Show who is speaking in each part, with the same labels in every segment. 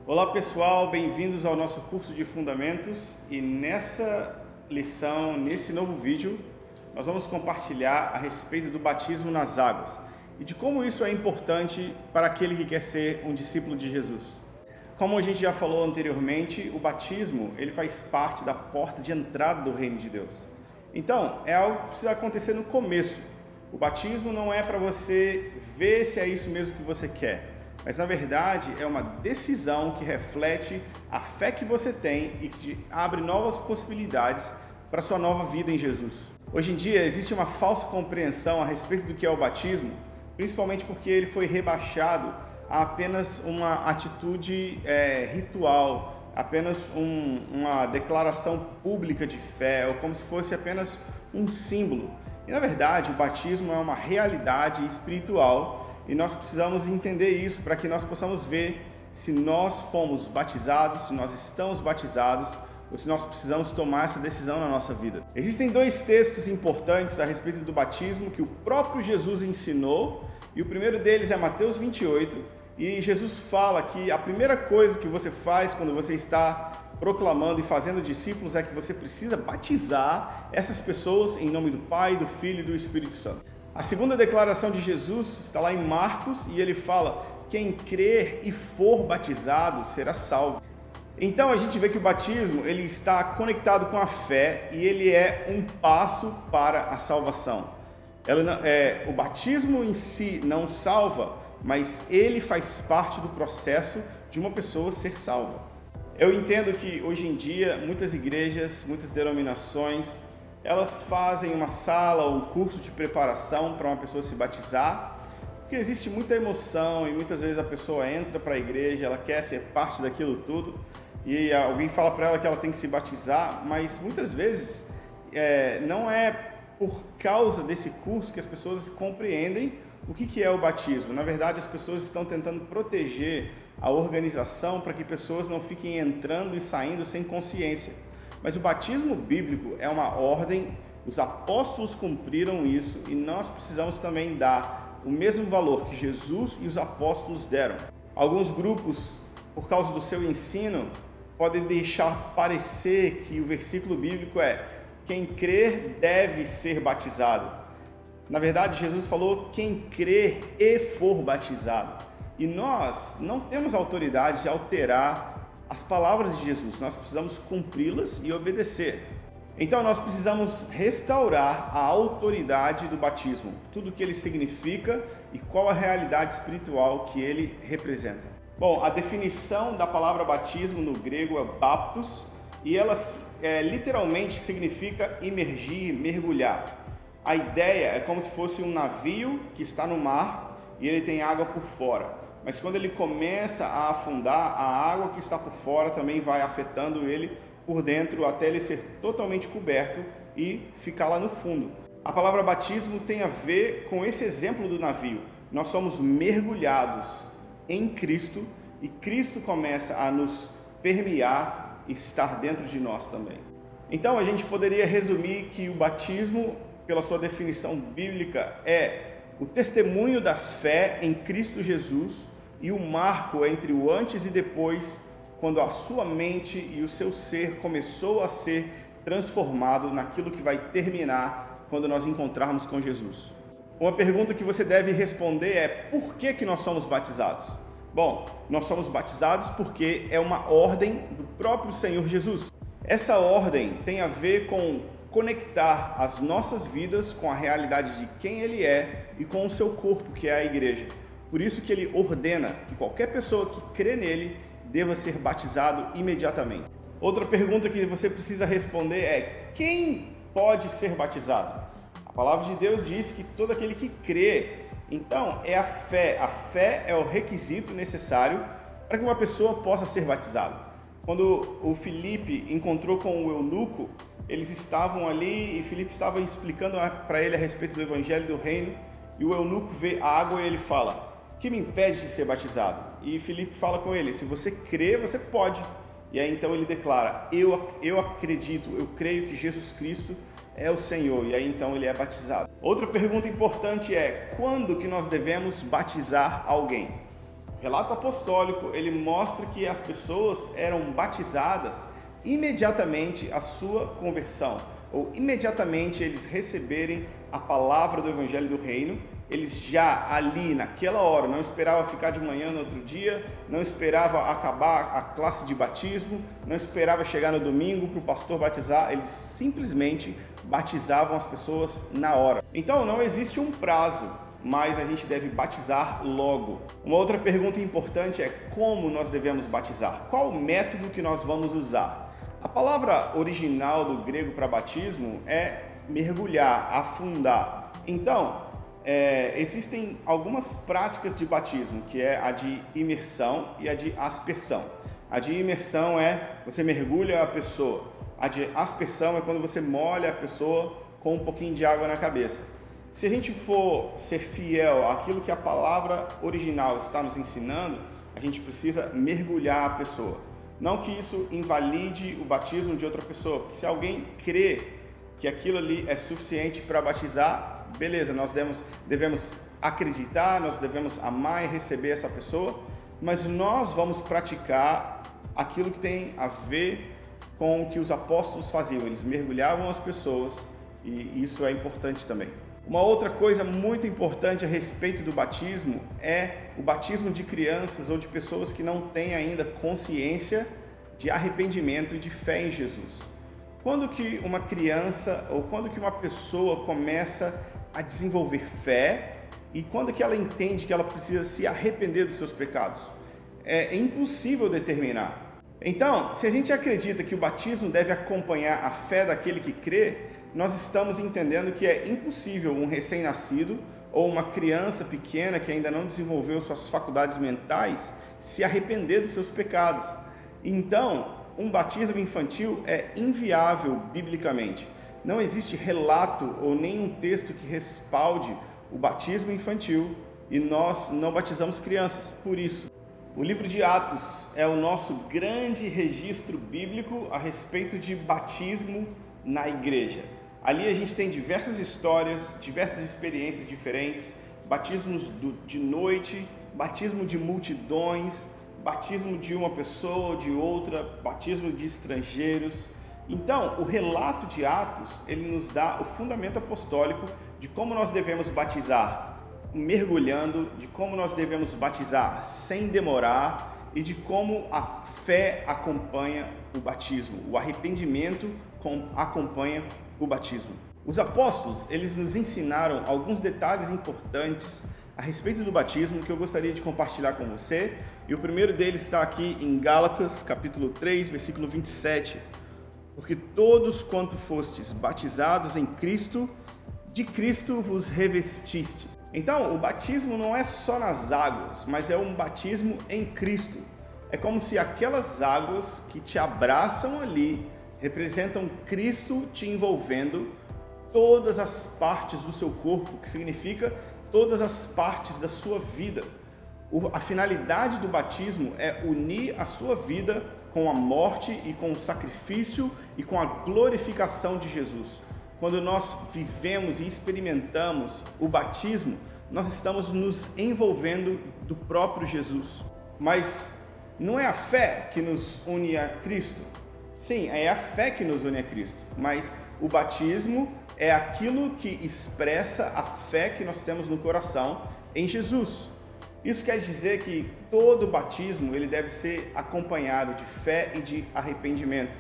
Speaker 1: Olá pessoal, bem-vindos ao nosso curso de Fundamentos e nessa lição, nesse novo vídeo, nós vamos compartilhar a respeito do batismo nas águas e de como isso é importante para aquele que quer ser um discípulo de Jesus. Como a gente já falou anteriormente, o batismo ele faz parte da porta de entrada do reino de Deus. Então, é algo que precisa acontecer no começo. O batismo não é para você ver se é isso mesmo que você quer, mas na verdade é uma decisão que reflete a fé que você tem e que abre novas possibilidades para a sua nova vida em Jesus. Hoje em dia existe uma falsa compreensão a respeito do que é o batismo, principalmente porque ele foi rebaixado a apenas uma atitude ritual, apenas uma declaração pública de fé, ou como se fosse apenas um símbolo. E na verdade o batismo é uma realidade espiritual e nós precisamos entender isso para que nós possamos ver se nós fomos batizados, se nós estamos batizados ou se nós precisamos tomar essa decisão na nossa vida. Existem dois textos importantes a respeito do batismo que o próprio Jesus ensinou e o primeiro deles é Mateus 28 e Jesus fala que a primeira coisa que você faz quando você está proclamando e fazendo discípulos é que você precisa batizar essas pessoas em nome do Pai, do Filho e do Espírito Santo. A segunda declaração de Jesus está lá em Marcos e ele fala: quem crer e for batizado será salvo. Então a gente vê que o batismo ele está conectado com a fé e ele é um passo para a salvação. O batismo em si não salva, mas ele faz parte do processo de uma pessoa ser salva. Eu entendo que hoje em dia muitas igrejas, muitas denominações, elas fazem uma sala ou um curso de preparação para uma pessoa se batizar, porque existe muita emoção e muitas vezes a pessoa entra para a igreja, ela quer ser parte daquilo tudo e alguém fala para ela que ela tem que se batizar, mas muitas vezes não é por causa desse curso que as pessoas compreendem o que é o batismo. Na verdade, as pessoas estão tentando proteger a organização para que pessoas não fiquem entrando e saindo sem consciência. Mas o batismo bíblico é uma ordem, os apóstolos cumpriram isso e nós precisamos também dar o mesmo valor que Jesus e os apóstolos deram. Alguns grupos, por causa do seu ensino, podem deixar parecer que o versículo bíblico é: quem crer deve ser batizado. Na verdade, Jesus falou: quem crer e for batizado. E nós não temos autoridade de alterar as palavras de Jesus, nós precisamos cumpri-las e obedecer. Então nós precisamos restaurar a autoridade do batismo, tudo o que ele significa e qual a realidade espiritual que ele representa. Bom, a definição da palavra batismo no grego é baptos e ela literalmente significa imergir, mergulhar. A ideia é como se fosse um navio que está no mar e ele tem água por fora. Mas quando ele começa a afundar, a água que está por fora também vai afetando ele por dentro até ele ser totalmente coberto e ficar lá no fundo. A palavra batismo tem a ver com esse exemplo do navio. Nós somos mergulhados em Cristo e Cristo começa a nos permear e estar dentro de nós também. Então a gente poderia resumir que o batismo, pela sua definição bíblica, é o testemunho da fé em Cristo Jesus e o marco entre o antes e depois, quando a sua mente e o seu ser começou a ser transformado naquilo que vai terminar quando nós encontrarmos com Jesus. Uma pergunta que você deve responder é: por que nós somos batizados? Bom, nós somos batizados porque é uma ordem do próprio Senhor Jesus. Essa ordem tem a ver com conectar as nossas vidas com a realidade de quem Ele é e com o seu corpo, que é a igreja. Por isso que Ele ordena que qualquer pessoa que crê nele deva ser batizado imediatamente. Outra pergunta que você precisa responder é: quem pode ser batizado? A palavra de Deus diz que todo aquele que crê. Então, é a fé. A fé é o requisito necessário para que uma pessoa possa ser batizada. Quando o Filipe encontrou com o eunuco, eles estavam ali e Filipe estava explicando para ele a respeito do evangelho do reino e o eunuco vê a água e ele fala: que me impede de ser batizado? E Filipe fala com ele: se você crê, você pode. E aí então ele declara: eu acredito, eu creio que Jesus Cristo é o Senhor. E aí então ele é batizado. Outra pergunta importante é: quando que nós devemos batizar alguém? relato apostólico, ele mostra que as pessoas eram batizadas imediatamente à sua conversão, ou imediatamente eles receberem a palavra do Evangelho do Reino. Eles já ali, naquela hora, não esperavam ficar de manhã no outro dia, não esperava acabar a classe de batismo, não esperava chegar no domingo para o pastor batizar, eles simplesmente batizavam as pessoas na hora. Então não existe um prazo, mas a gente deve batizar logo. Uma outra pergunta importante é como nós devemos batizar? Qual o método que nós vamos usar? A palavra original do grego para batismo é mergulhar, afundar. Então, existem algumas práticas de batismo, que é a de imersão e a de aspersão. A de imersão é você mergulha a pessoa. A de aspersão é quando você molha a pessoa com um pouquinho de água na cabeça. Se a gente for ser fiel àquilo que a palavra original está nos ensinando, a gente precisa mergulhar a pessoa. Não que isso invalide o batismo de outra pessoa, porque se alguém crê que aquilo ali é suficiente para batizar, beleza, nós devemos acreditar, nós devemos amar e receber essa pessoa, mas nós vamos praticar aquilo que tem a ver com o que os apóstolos faziam. Eles mergulhavam as pessoas e isso é importante também. Uma outra coisa muito importante a respeito do batismo é o batismo de crianças ou de pessoas que não têm ainda consciência de arrependimento e de fé em Jesus. Quando que uma criança ou quando que uma pessoa começa a desenvolver fé e quando que ela entende que ela precisa se arrepender dos seus pecados? É impossível determinar. Então, se a gente acredita que o batismo deve acompanhar a fé daquele que crê, nós estamos entendendo que é impossível um recém-nascido ou uma criança pequena que ainda não desenvolveu suas faculdades mentais se arrepender dos seus pecados. Então, um batismo infantil é inviável biblicamente. Não existe relato ou nenhum texto que respalde o batismo infantil e nós não batizamos crianças por isso. O livro de Atos é o nosso grande registro bíblico a respeito de batismo na igreja. Ali a gente tem diversas histórias, diversas experiências diferentes, batismos de noite, batismo de multidões, batismo de uma pessoa ou de outra, batismo de estrangeiros. Então, o relato de Atos, ele nos dá o fundamento apostólico de como nós devemos batizar mergulhando, de como nós devemos batizar sem demorar e de como a fé acompanha o batismo, o arrependimento acompanha o batismo. Os apóstolos, eles nos ensinaram alguns detalhes importantes a respeito do batismo que eu gostaria de compartilhar com você, e o primeiro deles está aqui em Gálatas, capítulo 3, versículo 27. Porque todos quanto fostes batizados em Cristo, de Cristo vos revestistes. Então, o batismo não é só nas águas, mas é um batismo em Cristo. É como se aquelas águas que te abraçam ali representam Cristo te envolvendo todas as partes do seu corpo, que significa todas as partes da sua vida. A finalidade do batismo é unir a sua vida com a morte e com o sacrifício e com a glorificação de Jesus. Quando nós vivemos e experimentamos o batismo, nós estamos nos envolvendo do próprio Jesus. Mas não é a fé que nos une a Cristo? Sim, é a fé que nos une a Cristo, mas o batismo é aquilo que expressa a fé que nós temos no coração em Jesus. Isso quer dizer que todo batismo ele deve ser acompanhado de fé e de arrependimento.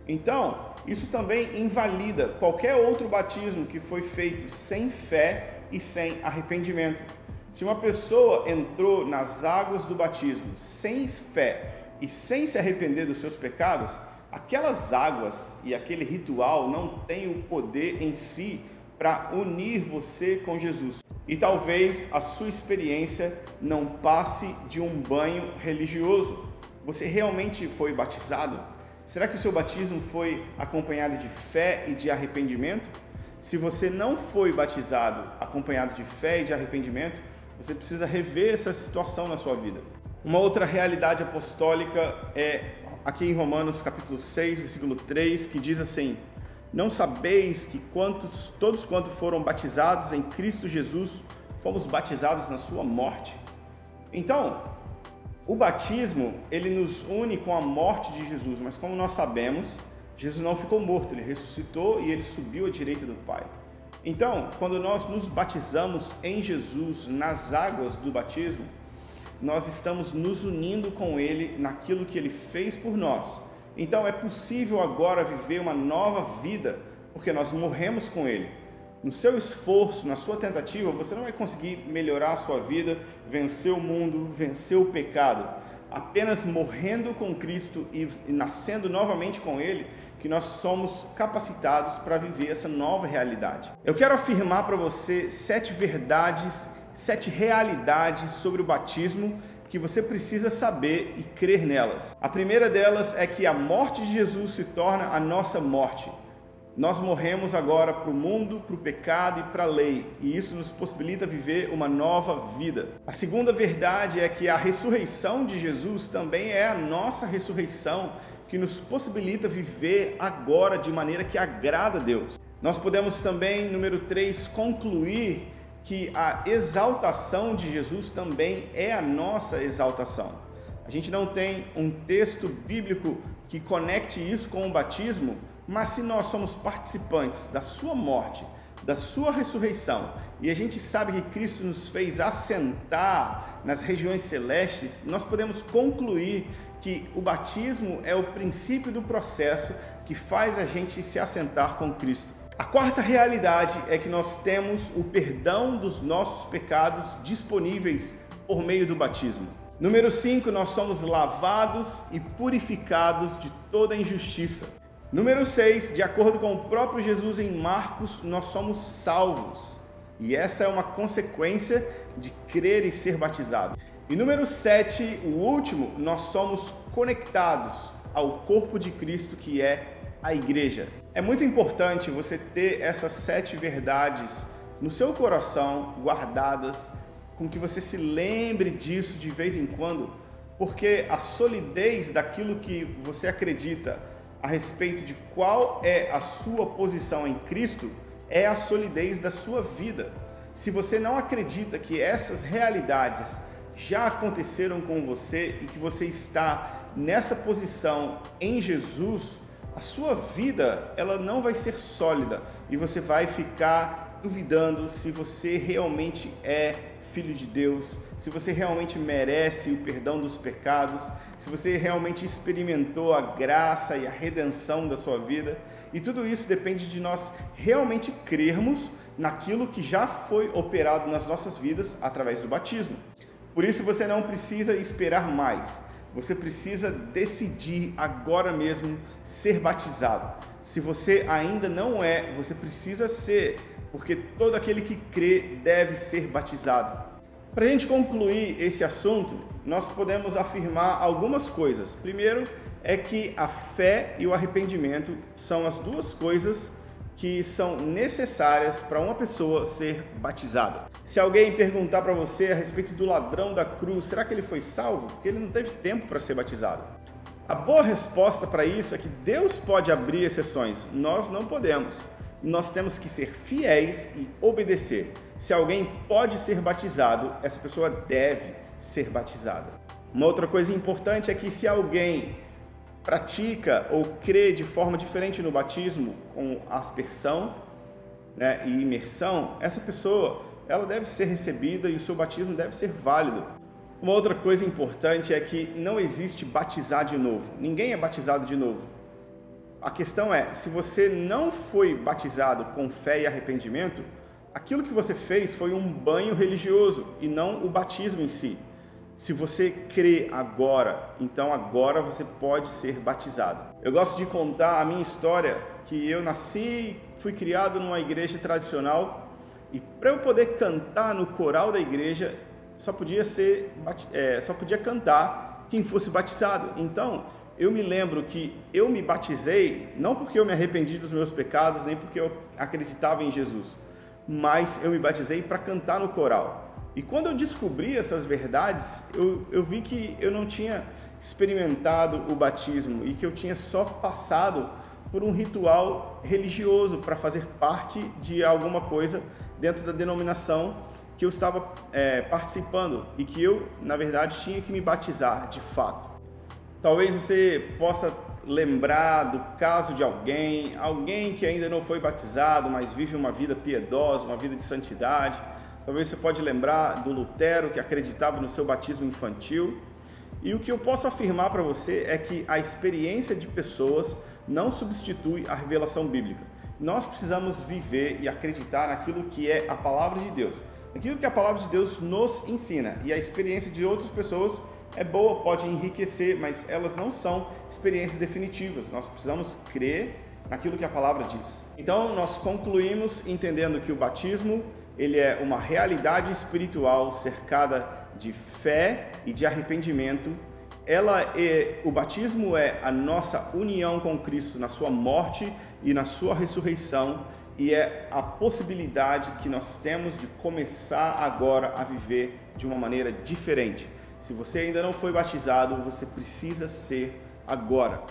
Speaker 1: Então, isso também invalida qualquer outro batismo que foi feito sem fé e sem arrependimento. Se uma pessoa entrou nas águas do batismo sem fé e sem se arrepender dos seus pecados, aquelas águas e aquele ritual não tem o poder em si para unir você com Jesus. E talvez a sua experiência não passe de um banho religioso. Você realmente foi batizado? Será que o seu batismo foi acompanhado de fé e de arrependimento? Se você não foi batizado acompanhado de fé e de arrependimento, você precisa rever essa situação na sua vida. Uma outra realidade apostólica é aqui em Romanos capítulo 6, versículo 3, que diz assim: não sabeis que todos quantos foram batizados em Cristo Jesus, fomos batizados na sua morte? Então, O batismo, ele nos une com a morte de Jesus, mas como nós sabemos, Jesus não ficou morto, ele ressuscitou e ele subiu à direita do Pai. Então, quando nós nos batizamos em Jesus, nas águas do batismo, nós estamos nos unindo com ele naquilo que ele fez por nós. Então é possível agora viver uma nova vida, porque nós morremos com ele. No seu esforço, na sua tentativa, você não vai conseguir melhorar a sua vida, vencer o mundo, vencer o pecado. Apenas morrendo com Cristo e nascendo novamente com ele, que nós somos capacitados para viver essa nova realidade. Eu quero afirmar para você 7 verdades, 7 realidades sobre o batismo que você precisa saber e crer nelas. A primeira delas é que a morte de Jesus se torna a nossa morte. Nós morremos agora para o mundo, para o pecado e para a lei, e isso nos possibilita viver uma nova vida. A segunda verdade é que a ressurreição de Jesus também é a nossa ressurreição, que nos possibilita viver agora de maneira que agrada a Deus. Nós podemos também, número 3, concluir que a exaltação de Jesus também é a nossa exaltação. A gente não tem um texto bíblico que conecte isso com o batismo, mas se nós somos participantes da sua morte, da sua ressurreição, e a gente sabe que Cristo nos fez assentar nas regiões celestes, nós podemos concluir que o batismo é o princípio do processo que faz a gente se assentar com Cristo. A quarta realidade é que nós temos o perdão dos nossos pecados disponíveis por meio do batismo. Número 5, nós somos lavados e purificados de toda injustiça. Número 6, de acordo com o próprio Jesus em Marcos, nós somos salvos. E essa é uma consequência de crer e ser batizado. E número 7, o último, nós somos conectados ao corpo de Cristo, que é a igreja. É muito importante você ter essas 7 verdades no seu coração, guardadas, com que você se lembre disso de vez em quando, porque a solidez daquilo que você acredita a respeito de qual é a sua posição em Cristo é a solidez da sua vida. Se você não acredita que essas realidades já aconteceram com você e que você está nessa posição em Jesus, a sua vida ela não vai ser sólida e você vai ficar duvidando se você realmente é filho de Deus, se você realmente merece o perdão dos pecados, se você realmente experimentou a graça e a redenção da sua vida. E tudo isso depende de nós realmente crermos naquilo que já foi operado nas nossas vidas através do batismo. Por isso você não precisa esperar mais, você precisa decidir agora mesmo ser batizado. Se você ainda não é, você precisa ser, porque todo aquele que crê deve ser batizado. Para a gente concluir esse assunto, nós podemos afirmar algumas coisas. Primeiro é que a fé e o arrependimento são as duas coisas que são necessárias para uma pessoa ser batizada. Se alguém perguntar para você a respeito do ladrão da cruz, será que ele foi salvo? Porque ele não teve tempo para ser batizado. A boa resposta para isso é que Deus pode abrir exceções, nós não podemos. Nós temos que ser fiéis e obedecer. Se alguém pode ser batizado, essa pessoa deve ser batizada. Uma outra coisa importante é que se alguém pratica ou crê de forma diferente no batismo, com aspersão, e imersão, essa pessoa ela deve ser recebida e o seu batismo deve ser válido. Uma outra coisa importante é que não existe batizar de novo. Ninguém é batizado de novo. A questão é, se você não foi batizado com fé e arrependimento, aquilo que você fez foi um banho religioso e não o batismo em si. Se você crê agora, então agora você pode ser batizado. Eu gosto de contar a minha história, que eu nasci, fui criado numa igreja tradicional e para eu poder cantar no coral da igreja, só podia cantar quem fosse batizado. Então, eu me lembro que eu me batizei, não porque eu me arrependi dos meus pecados, nem porque eu acreditava em Jesus, mas eu me batizei para cantar no coral. E quando eu descobri essas verdades, eu vi que eu não tinha experimentado o batismo e que eu tinha só passado por um ritual religioso para fazer parte de alguma coisa dentro da denominação que eu estava participando e que eu, na verdade, tinha que me batizar de fato. Talvez você possa lembrar do caso de alguém que ainda não foi batizado, mas vive uma vida piedosa, uma vida de santidade. Talvez você pode lembrar do Lutero, que acreditava no seu batismo infantil. E o que eu posso afirmar para você é que a experiência de pessoas não substitui a revelação bíblica. Nós precisamos viver e acreditar naquilo que é a palavra de Deus, naquilo que a palavra de Deus nos ensina. E a experiência de outras pessoas é boa, pode enriquecer, mas elas não são experiências definitivas. Nós precisamos crer naquilo que a palavra diz. Então, nós concluímos entendendo que o batismo, ele é uma realidade espiritual cercada de fé e de arrependimento. O batismo é a nossa união com Cristo na sua morte e na sua ressurreição, e é a possibilidade que nós temos de começar agora a viver de uma maneira diferente. Se você ainda não foi batizado, você precisa ser agora.